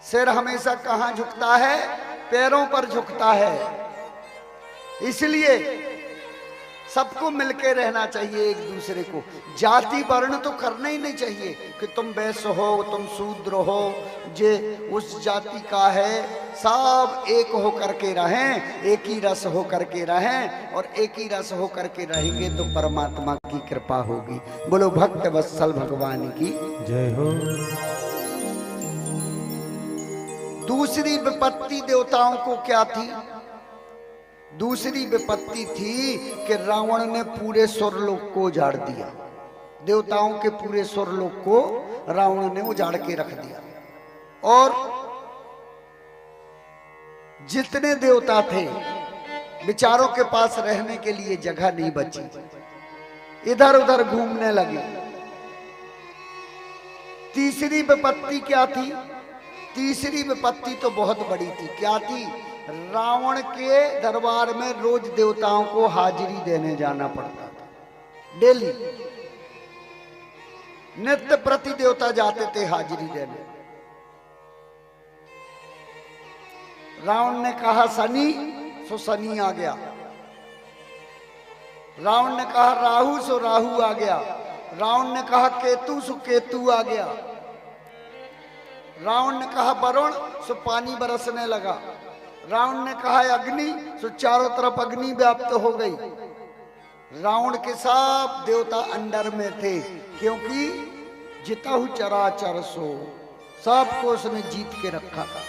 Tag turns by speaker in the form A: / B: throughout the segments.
A: सिर हमेशा कहां झुकता है? पैरों पर झुकता है। इसलिए सबको मिलके रहना चाहिए, एक दूसरे को। जाति वर्ण तो करना ही नहीं चाहिए कि तुम वैश्य हो, तुम शूद्र हो, जे उस जाति का है। सब एक हो करके रहें, एक ही रस हो करके रहें, और एक ही रस हो करके रहेंगे तो परमात्मा की कृपा होगी। बोलो भक्त वत्सल भगवान की
B: जय हो।
A: दूसरी विपत्ति देवताओं को क्या थी? दूसरी विपत्ति थी कि रावण ने पूरे स्वर्गलोक को उजाड़ दिया। देवताओं के पूरे स्वर्गलोक को रावण ने उजाड़ के रख दिया, और जितने देवता थे बेचारों के पास रहने के लिए जगह नहीं बची, इधर उधर घूमने लगे। तीसरी विपत्ति क्या थी? तीसरी विपत्ति तो बहुत बड़ी थी। क्या थी? रावण के दरबार में रोज देवताओं को हाजिरी देने जाना पड़ता था। डेली नित्य प्रति देवता जाते थे हाजिरी देने। रावण ने कहा शनि, सो शनि आ गया। रावण ने कहा राहु, सो राहु आ गया। रावण ने कहा केतु, सो केतु आ गया। रावण ने कहा वरुण, सो पानी बरसने लगा। रावण ने कहा अग्नि, सो चारों तरफ अग्नि व्याप्त हो गई। रावण के सब देवता अंडर में थे, क्योंकि जिताहु चराचर सो, सबको उसने जीत के रखा था।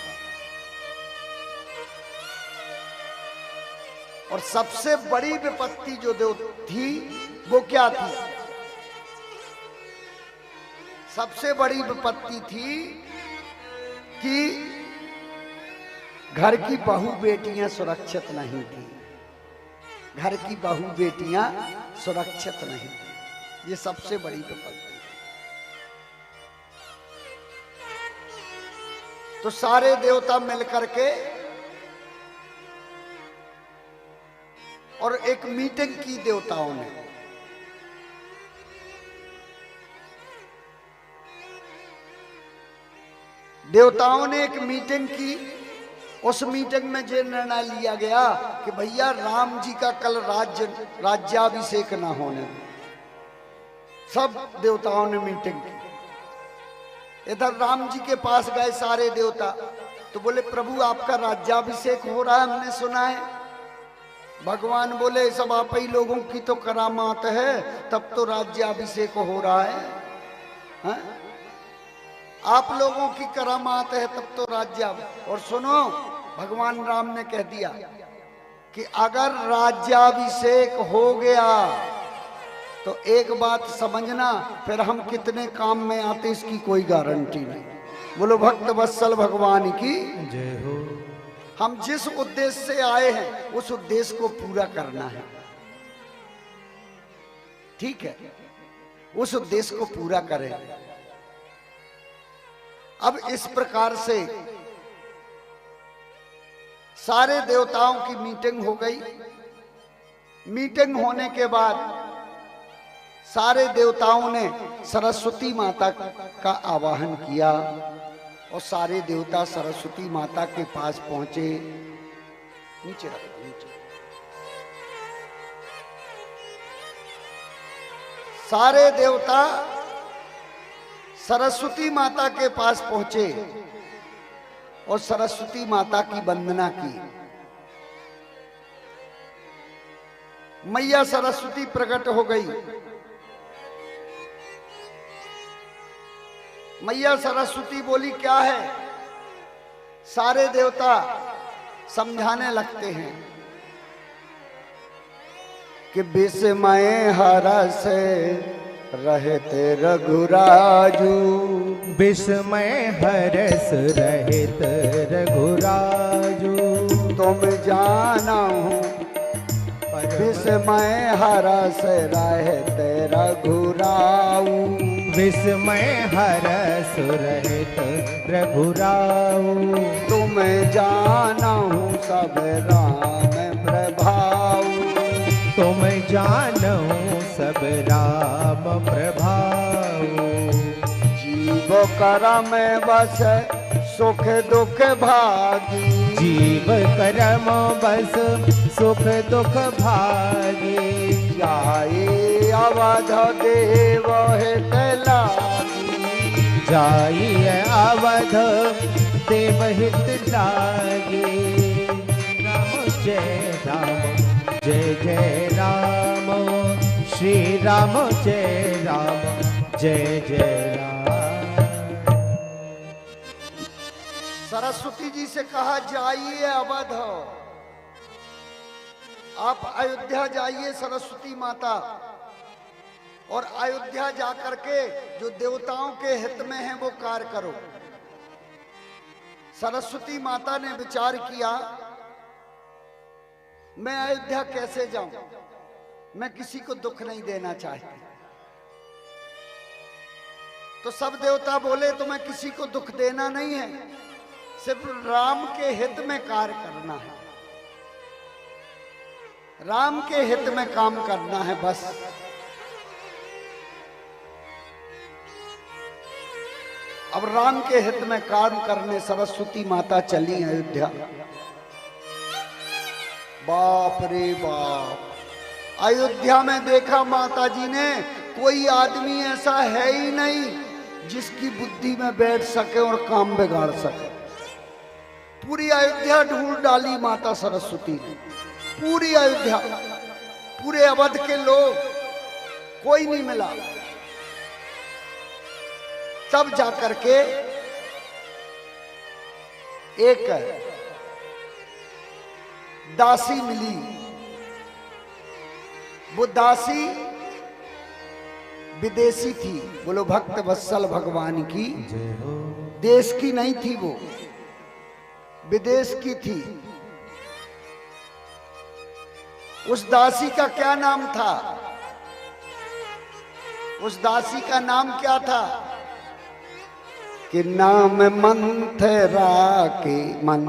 A: और सबसे बड़ी विपत्ति जो थी वो क्या थी? सबसे बड़ी विपत्ति थी कि घर की बहू बेटियां सुरक्षित नहीं थी। घर की बहू बेटियां सुरक्षित नहीं थी। ये सबसे बड़ी विपत्ति। तो सारे देवता मिलकर के और एक मीटिंग की देवताओं ने। देवताओं ने एक मीटिंग की। उस मीटिंग में ये निर्णय लिया गया कि भैया राम जी का कल राज्याभिषेक ना होने। सब देवताओं ने मीटिंग की। इधर राम जी के पास गए सारे देवता, तो बोले प्रभु आपका राज्याभिषेक हो रहा है, हमने सुना है। भगवान बोले सब आप ही लोगों की तो करामात है, तब तो राज्याभिषेक हो रहा है, हा? आप लोगों की करामात है तब तो राज्य। और सुनो, भगवान राम ने कह दिया कि अगर राज्याभिषेक हो गया तो एक बात समझना, फिर हम कितने काम में आते इसकी कोई गारंटी नहीं। बोलो भक्त वत्सल भगवान की
B: जय हो।
A: हम जिस उद्देश्य से आए हैं उस उद्देश्य को पूरा करना है, ठीक है? उस उद्देश्य को पूरा करें। अब इस प्रकार से सारे देवताओं की मीटिंग हो गई। मीटिंग होने के बाद सारे देवताओं ने सरस्वती माता का आवाहन किया, और सारे देवता सरस्वती माता के पास पहुंचे। नीचे रखो, नीचे। सारे देवता सरस्वती माता के पास पहुंचे और सरस्वती माता की वंदना की। मैया सरस्वती प्रकट हो गई। मैया सरस्वती बोली क्या है? सारे देवता समझाने लगते हैं कि विस्मय हरस रहते रघुराजू,
B: विस्मय हरस रहित रघुराजू।
A: तुम जानो विस्मय हरस रहते रघुराऊ,
B: विस्मय हरस रहित रघुराऊ।
A: तुम जानो सब राम प्रभाऊ,
B: तुम जानो सब राम प्रभाऊ।
A: जीव करम बस सुख दुख भागी।
B: जीव करम बस सुख दुख भागी।
A: जाए अवध देव हित लागी।
B: जाइए अवध देव हित लागे। राम जय राम जय जय राम। श्री राम जय राम जय जय राम।
A: सरस्वती जी से कहा जाइए अवध। आप अयोध्या जाइए सरस्वती माता, और अयोध्या जाकर के जो देवताओं के हित में है वो कार्य करो। सरस्वती माता ने विचार किया, मैं अयोध्या कैसे जाऊं, मैं किसी को दुख नहीं देना चाहती। तो सब देवता बोले तुम्हें किसी को दुख देना नहीं है, सिर्फ राम के हित में कार्य करना है, राम के हित में काम करना है बस। अब राम के हित में काम करने सरस्वती माता चली अयोध्या। बाप रे बाप, अयोध्या में देखा माता जी ने कोई आदमी ऐसा है ही नहीं जिसकी बुद्धि में बैठ सके और काम बिगाड़ सके। पूरी अयोध्या ढूंढ डाली माता सरस्वती ने, पूरी अयोध्या, पूरे अवध के लोग, कोई नहीं मिला। तब जाकर के एक दासी मिली। वो दासी विदेशी थी, बोलो भक्त वत्सल भगवान की। देश की नहीं थी, वो विदेश की थी। उस दासी का क्या नाम था? उस दासी का नाम क्या था? कि नाम मंथरा के मन,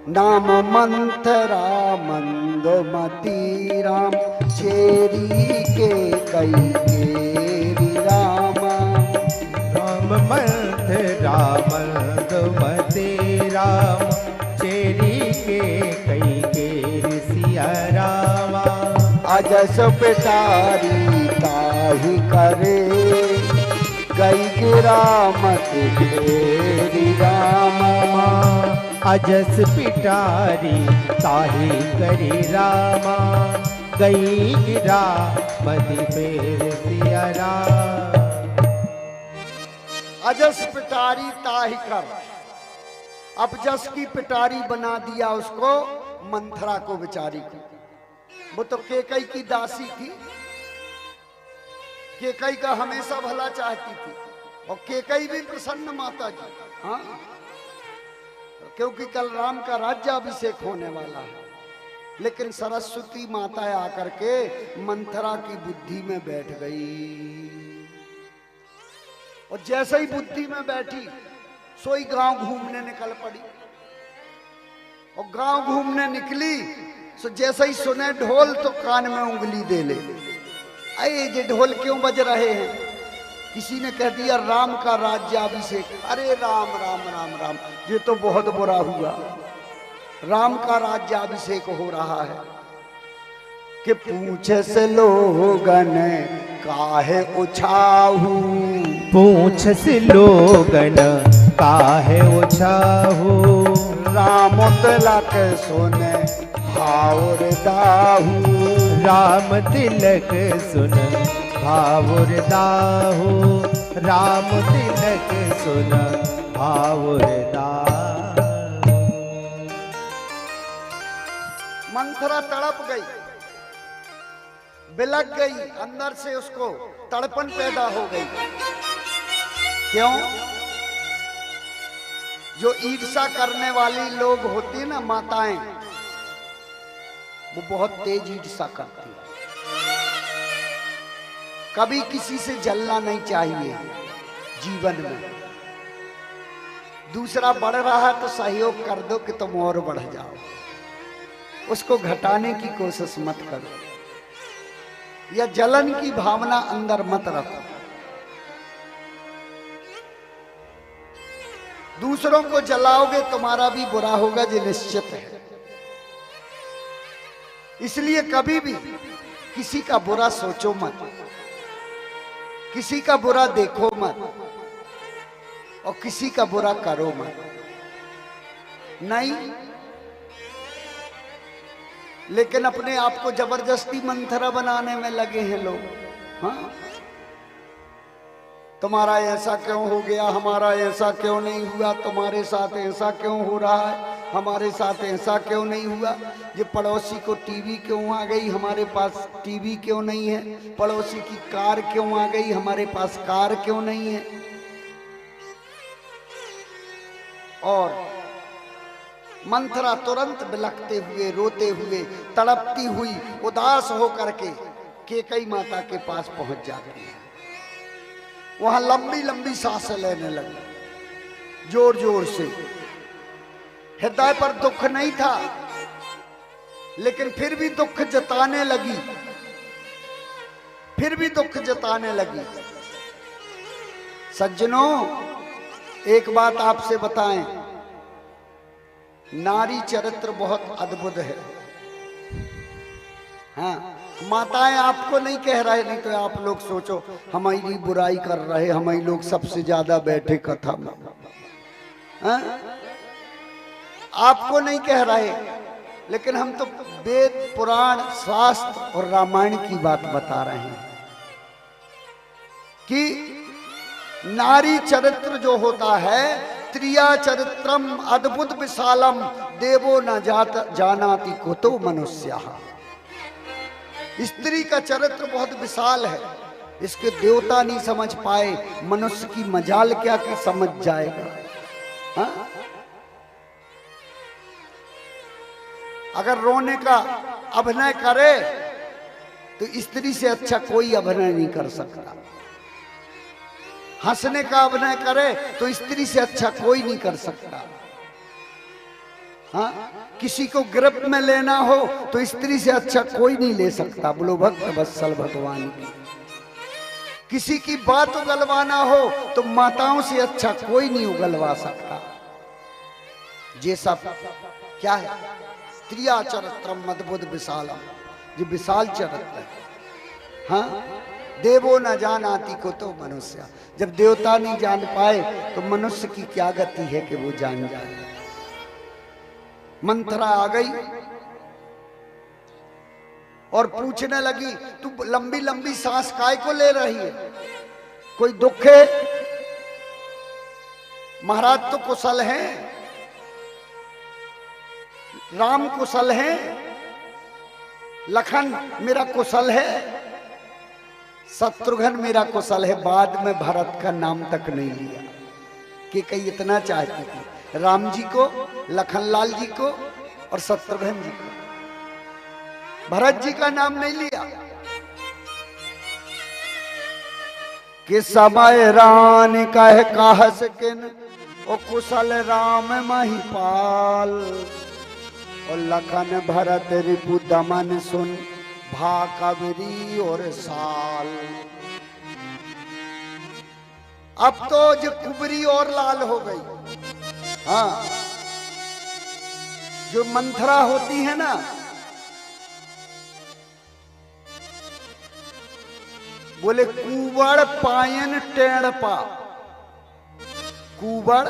A: नाम मंथरा मंदमती राम, चेरी के कई केरी रामा।
B: राम मंथरा मंदमती राम, चेरी के कई केरी सिया रामा।
A: अजस पिटारी ताही करे, गई गिरामत तेरी रामा।
B: अजस पिटारी ताही करी रामा, गई गिरा मति फेर सिया राम।
A: अजस पिटारी ताही कर, अब जस की पिटारी बना दिया उसको, मंथरा को बेचारी को। वो तो केकई की दासी थी, केकई का हमेशा भला चाहती थी, और केकई भी प्रसन्न माता जी। हाँ, क्योंकि कल राम का राज्याभिषेक होने वाला है। लेकिन सरस्वती माता आकर के मंथरा की बुद्धि में बैठ गई, और जैसे ही बुद्धि में बैठी सोई गांव घूमने निकल पड़ी। और गांव घूमने निकली तो जैसे ही सुने ढोल तो कान में उंगली दे ले, अरे ये ढोल क्यों बज रहे हैं? किसी ने कह दिया राम का राज्याभिषेक। अरे राम राम राम राम, ये तो बहुत बुरा हुआ, राम का राज्याभिषेक हो रहा है। कि पूछे से लोगन काहे उछाहू,
B: पूछ से लोगन काहे उछाहू।
A: राम तिलक सुने भावर दाहू,
B: राम तिलक सुन भावुर दाहू। राम तिलक सुन भावुर दाहू।
A: मंथरा तड़प गई, बिलक गई, अंदर से उसको तड़पन पैदा हो गई। क्यों? जो ईर्षा करने वाली लोग होती ना माताएं, वो बहुत तेज ईर्षा करती है। कभी किसी से जलना नहीं चाहिए जीवन में। दूसरा बढ़ रहा है तो सहयोग कर दो कि तुम और बढ़ जाओ, उसको घटाने की कोशिश मत करो, या जलन की भावना अंदर मत रखो। दूसरों को जलाओगे तुम्हारा भी बुरा होगा, ये निश्चित है। इसलिए कभी भी किसी का बुरा सोचो मत, किसी का बुरा देखो मत और किसी का बुरा करो मत। नहीं, लेकिन अपने आप को जबरदस्ती मंथरा बनाने में लगे हैं लोग। हाँ, तुम्हारा ऐसा क्यों हो गया, हमारा ऐसा क्यों नहीं हुआ, तुम्हारे साथ ऐसा क्यों हो रहा है, हमारे साथ ऐसा क्यों नहीं हुआ। ये पड़ोसी को टीवी क्यों आ गई, हमारे पास टीवी क्यों नहीं है। पड़ोसी की कार क्यों आ गई, हमारे पास कार क्यों नहीं है। और मंथरा तुरंत बिलखते हुए, रोते हुए, तड़पती हुई, उदास होकर के कैकेयी माता के पास पहुंच जाती है। वहां लंबी लंबी सांसें लेने लगी, जोर जोर से। हृदय पर दुख नहीं था, लेकिन फिर भी दुख जताने लगी, फिर भी दुख जताने लगी। सज्जनों, एक बात आपसे बताएं, नारी चरित्र बहुत अद्भुत है। हाँ, माताएं आपको नहीं कह रहे, नहीं तो आप लोग सोचो हमारी बुराई कर रहे, हमारी लोग सबसे ज्यादा बैठे कथा में। हाँ? आपको नहीं कह रहे, लेकिन हम तो वेद, पुराण, शास्त्र और रामायण की बात बता रहे हैं कि नारी चरित्र जो होता है, स्त्रिया चरित्रम अद्भुत विशालम देवो न जानाति कुतो मनुष्यः। स्त्री का चरित्र बहुत विशाल है, इसके देवता नहीं समझ पाए, मनुष्य की मजाल क्या कि समझ जाएगा। हाँ? अगर रोने का अभिनय करे तो स्त्री से अच्छा कोई अभिनय नहीं कर सकता। हंसने का अभिनय करे तो स्त्री से अच्छा कोई नहीं कर सकता। हाँ? किसी को गिरफ्त में लेना हो तो स्त्री से अच्छा कोई नहीं ले सकता। बोलो भक्त वत्सल भगवान की। किसी की बात उगलवाना हो तो माताओं से अच्छा कोई नहीं उगलवा सकता। ये सब क्या है? स्त्रिया चरित्रम अद्भुत विशालम, ये विशाल चरित्र है। हाँ, देवो न जानाति कुतो मनुष्य। जब देवता नहीं जान पाए तो मनुष्य की क्या गति है कि वो जान जाए। मंथरा आ गई और पूछने लगी, तू लंबी लंबी सांस काय को ले रही है, कोई दुख है? महाराज तो कुशल हैं, राम कुशल हैं, लखन मेरा कुशल है, शत्रुघ्न मेरा कुशल है। बाद में भरत का नाम तक नहीं लिया कि कई इतना चाहती थी, राम जी को, लखनलाल जी को और शत्रुघ्न जी को, भरत जी का नाम नहीं लिया। कि समय रान कह कहस किन ओ कुशल राम महिपाल, और लखन भरत रिपु दमन सुन भा कबरी और साल। अब तो जो कुबरी और लाल हो गई। हाँ, जो मंथरा होती है ना, बोले कुबड़ पायन टेढ़ पा। कुबड़,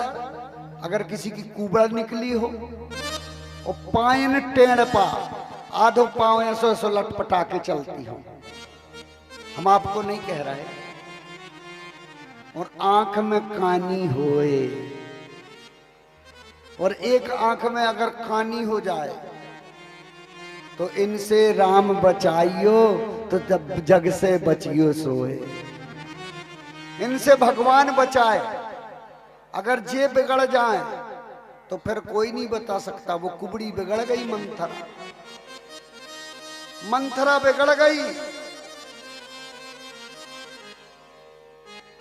A: अगर किसी की कुबड़ निकली हो, और पायन टेढ़ पा, आधो पांव ऐसो ऐसो लटपटा के चलती हो। हम आपको नहीं कह रहे। और आंख में कानी होए, और एक आंख में अगर कानी हो जाए तो इनसे राम बचाइयो तो जब जग से बचियो सोए। इनसे भगवान बचाए। अगर जे बिगड़ जाए तो फिर कोई नहीं बता सकता। वो कुबड़ी बिगड़ गई, मंथरा, मंथरा बिगड़ गई।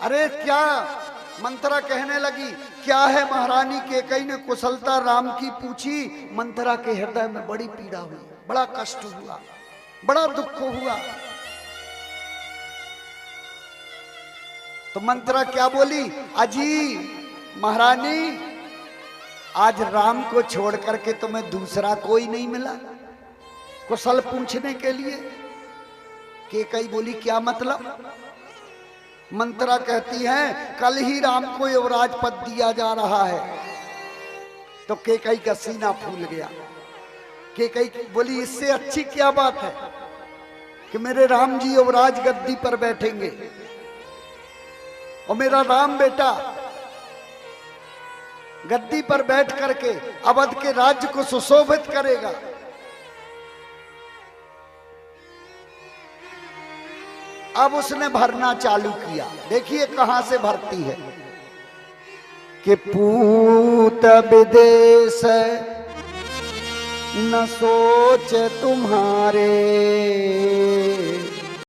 A: अरे क्या, मंथरा कहने लगी, क्या है महारानी कैकेयी ने कुशलता राम की पूछी। मंथरा के हृदय में बड़ी पीड़ा हुई, बड़ा कष्ट हुआ, बड़ा दुख हुआ। तो मंथरा क्या बोली, अजी महारानी आज राम को छोड़ करके तुम्हें दूसरा कोई नहीं मिला कुशल पूछने के लिए? कैकई बोली क्या मतलब? मंत्रा कहती है कल ही राम को युवराज पद दिया जा रहा है। तो कैकई का सीना फूल गया। कैकई बोली इससे अच्छी क्या बात है कि मेरे राम जी युवराज गद्दी पर बैठेंगे और मेरा राम बेटा गद्दी पर बैठ करके अवध के राज्य को सुशोभित करेगा। अब उसने भरना चालू किया। देखिए कहां से भरती है कि पूत विदेश न सोच तुम्हारे